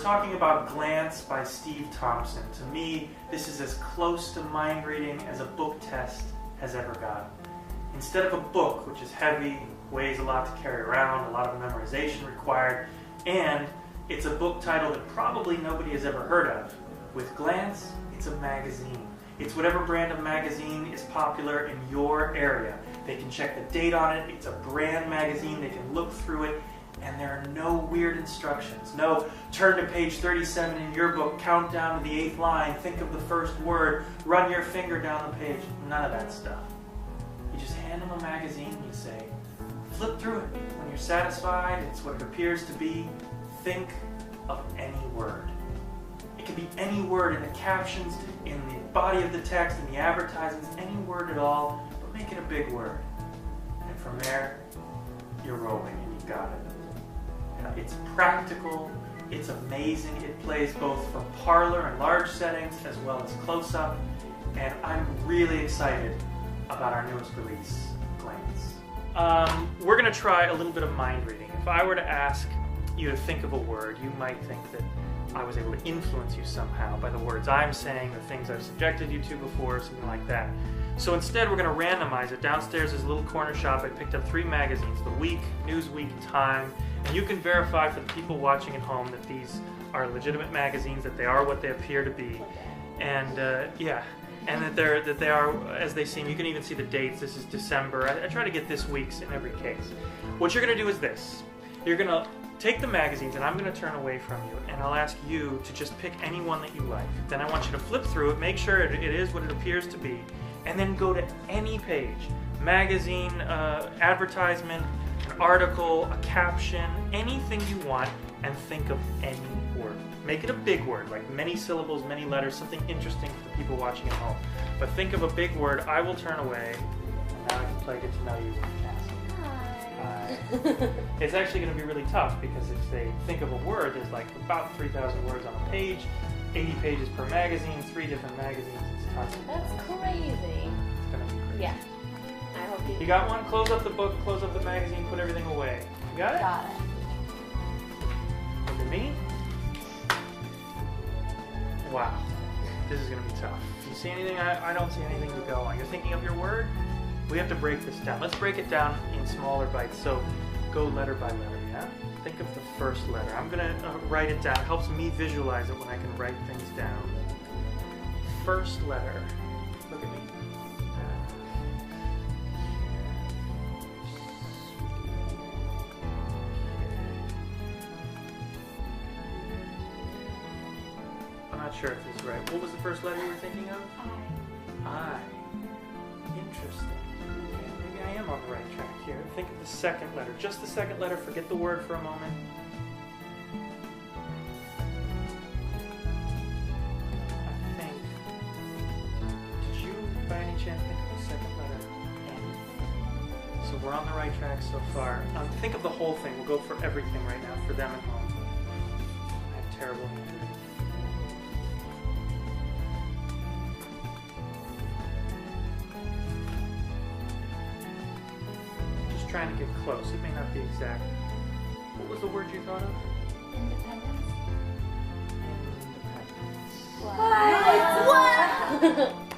talking about Glance by Steve Thompson. To me, this is as close to mind reading as a book test has ever gotten. Instead of a book, which is heavy, weighs a lot to carry around, a lot of memorization required, and it's a book title that probably nobody has ever heard of. With Glance, it's a magazine. It's whatever brand of magazine is popular in your area. They can check the date on it. It's a brand magazine. They can look through it. And there are no weird instructions. No, turn to page 37 in your book, count down to the 8th line, think of the first word, run your finger down the page. None of that stuff. You just hand them a magazine and you say, flip through it. When you're satisfied, it's what it appears to be. Think of any word. It can be any word in the captions, in the body of the text, in the advertisements, any word at all, but make it a big word. And from there, you're rolling and you've got it. It's practical, it's amazing, it plays both from parlor and large settings as well as close-up, and I'm really excited about our newest release, Glance. We're going to try a little bit of mind reading. If I were to ask you to think of a word, you might think that I was able to influence you somehow by the words I'm saying, the things I've subjected you to before, something like that. So instead, we're going to randomize it. Downstairs is a little corner shop. I picked up 3 magazines, The Week, Newsweek, Time, and you can verify for the people watching at home that these are legitimate magazines, that they are what they appear to be, and and that they are as they seem. You can even see the dates. This is December. I try to get this week's in every case. What you're going to do is this. You're going to take the magazines, and I'm going to turn away from you, and I'll ask you to just pick any one that you like. Then I want you to flip through it, make sure it is what it appears to be, and then go to any page, magazine, advertisement, an article, a caption, anything you want, and think of any word. Make it a big word, like many syllables, many letters, something interesting for the people watching at home. But think of a big word. I will turn away, and now I can play Get to Know You with Cassie. It's actually going to be really tough because if they think of a word, there's like about 3,000 words on a page, 80 pages per magazine, 3 different magazines. It's tough. That's crazy. It's going to be crazy. Yeah. I hope you. You got one? Close up the book, close up the magazine, put everything away. You got it? Got it. Look at me. Wow. This is going to be tough. Do you see anything? I don't see anything to go on. You're thinking of your word? We have to break this down. Let's break it down in smaller bites. So go letter by letter, yeah? Think of the first letter. I'm going to write it down. It helps me visualize it when I can write things down. First letter. Look at me. I'm not sure if this is right. What was the first letter you were thinking of? I. Interesting. Okay, maybe I am on the right track here. Think of the second letter. Just the second letter. Forget the word for a moment. I think. Did you, by any chance, think of the second letter? N. So we're on the right track so far. Think of the whole thing. We'll go for everything right now for them at home. I have terrible handwriting. Trying to get close. It may not be exact. What was the word you thought of? Independence. Independence. What?